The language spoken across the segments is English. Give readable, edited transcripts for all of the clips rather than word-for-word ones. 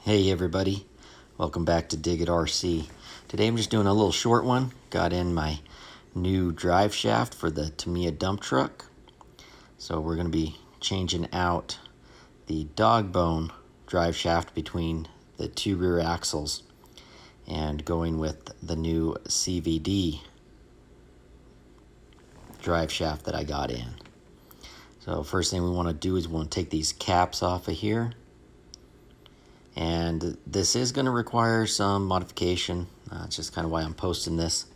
Hey everybody, welcome back to Dig It RC. Today I'm just doing a little short one. Got in my new drive shaft for the Tamiya dump truck. So we're going to be changing out the dog bone drive shaft between the two rear axles and going with the new CVD drive shaft that I got in. So first thing we want to do is we want to take these caps off of here. And this is going to require some modification. It's just kind of why I'm posting this.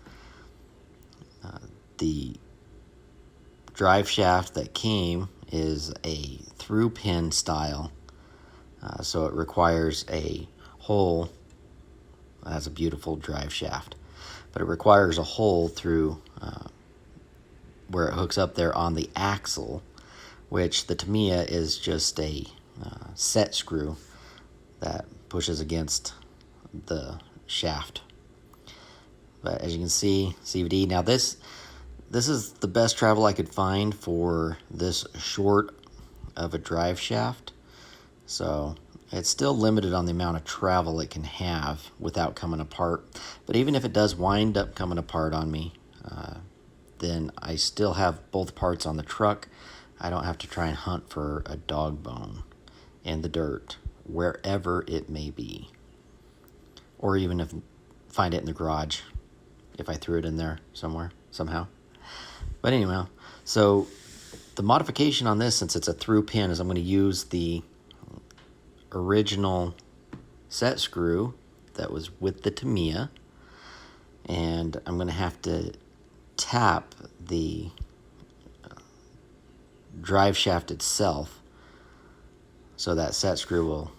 The drive shaft that came is a through pin style. So it requires a hole. That's a beautiful drive shaft. But it requires a hole through where it hooks up there on the axle, which the Tamiya is just a set screw that pushes against the shaft. But as you can see, CVD. Now this is the best travel I could find for this short of a drive shaft. So it's still limited on the amount of travel it can have without coming apart. But even if it does wind up coming apart on me, then I still have both parts on the truck. I don't have to try and hunt for a dog bone in the dirt, wherever it may be, or even if find it in the garage if I threw it in there somewhere somehow. But anyway, so the modification on this, since it's a through pin, is I'm going to use the original set screw that was with the Tamiya, and I'm going to have to tap the drive shaft itself so that set screw will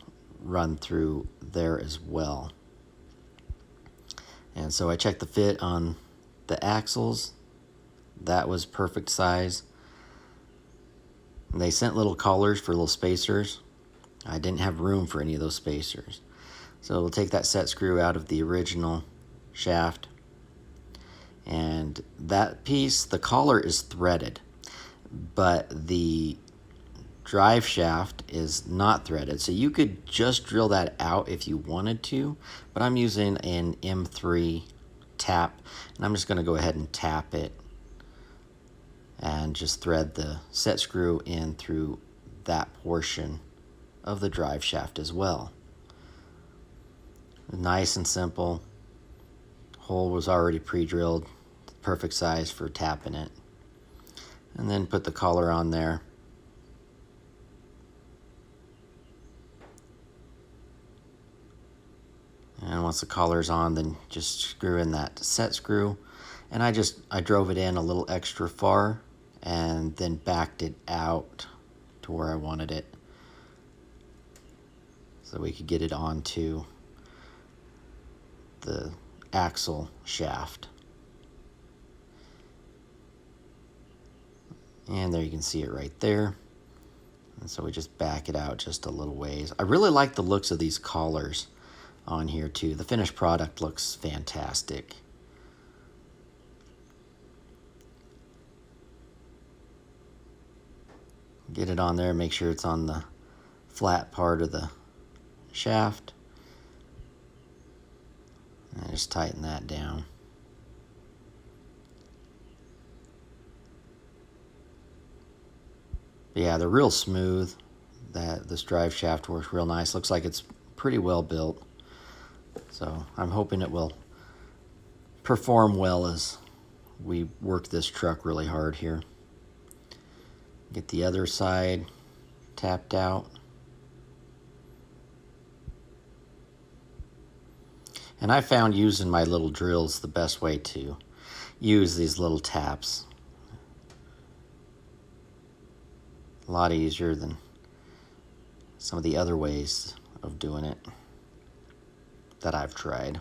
run through there as well. And so I checked the fit on the axles. That was perfect size. And they sent little collars for little spacers. I didn't have room for any of those spacers. So we'll take that set screw out of the original shaft. And that piece, the collar is threaded, but the drive shaft is not threaded. So you could just drill that out if you wanted to, but I'm using an M3 tap, and I'm just going to go ahead and tap it and just thread the set screw in through that portion of the drive shaft as well. Nice and simple. Hole was already pre-drilled, perfect size for tapping it. And then put the collar on there. And once the collar's on, then just screw in that set screw. And I drove it in a little extra far and then backed it out to where I wanted it, so we could get it onto the axle shaft. And there you can see it right there. And so we just back it out just a little ways. I really like the looks of these collars on here too. The finished product looks fantastic. Get it on there, make sure it's on the flat part of the shaft. And just tighten that down. But yeah, they're real smooth. This drive shaft works real nice. Looks like it's pretty well built. So I'm hoping it will perform well as we work this truck really hard here. Get the other side tapped out. And I found using my little drills the best way to use these little taps. A lot easier than some of the other ways of doing it that I've tried.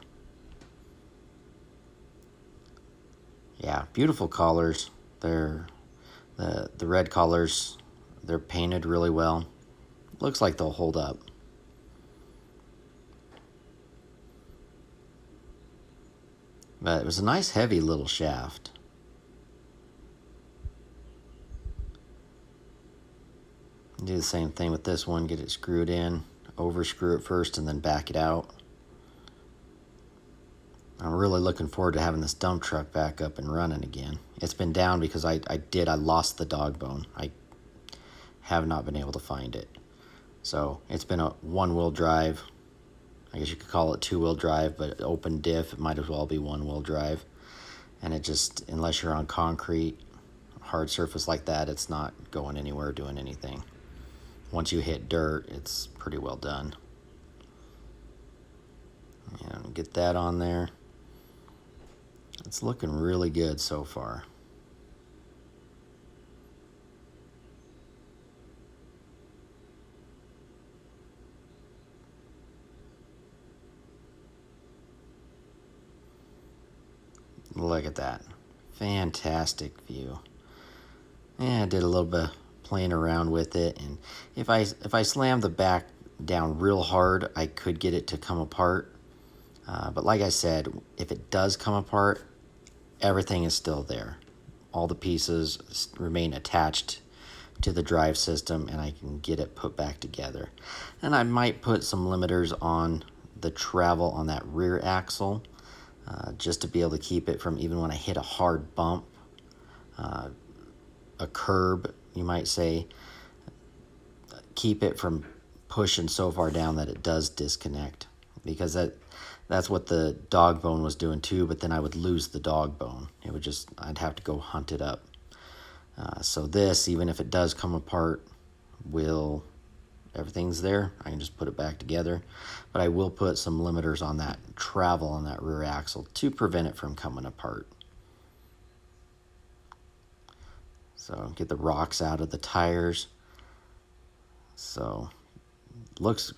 Yeah, beautiful collars. They're the red collars, they're painted really well. Looks like they'll hold up. But it was a nice heavy little shaft. Do the same thing with this one, get it screwed in over screw it first and then back it out. I'm really looking forward to having this dump truck back up and running again. It's been down because I lost the dog bone. I have not been able to find it. So it's been a one-wheel drive. I guess you could call it two-wheel drive, but open diff, it might as well be one-wheel drive. And it just, unless you're on concrete, hard surface like that, it's not going anywhere, doing anything. Once you hit dirt, it's pretty well done. And get that on there. It's looking really good so far. Look at that. Fantastic view. Yeah, I did a little bit of playing around with it, and if I slam the back down real hard, I could get it to come apart. But like I said, if it does come apart, everything is still there. All the pieces remain attached to the drive system, and I can get it put back together. And I might put some limiters on the travel on that rear axle, just to be able to keep it from, even when I hit a hard bump, a curb, you might say, keep it from pushing so far down that it does disconnect, because that's what the dog bone was doing too, but then I would lose the dog bone. It would just, I'd have to go hunt it up. So this, even if it does come apart, everything's there. I can just put it back together, but I will put some limiters on that travel on that rear axle to prevent it from coming apart. So get the rocks out of the tires. So looks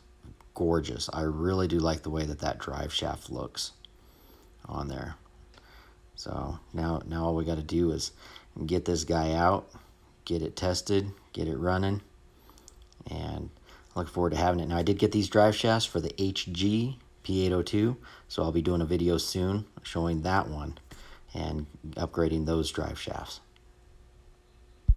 gorgeous. I really do like the way that drive shaft looks on there. So now all we got to do is get this guy out, get it tested, get it running, and I look forward to having it. Now I did get these drive shafts for the HG P802, so I'll be doing a video soon showing that one and upgrading those drive shafts.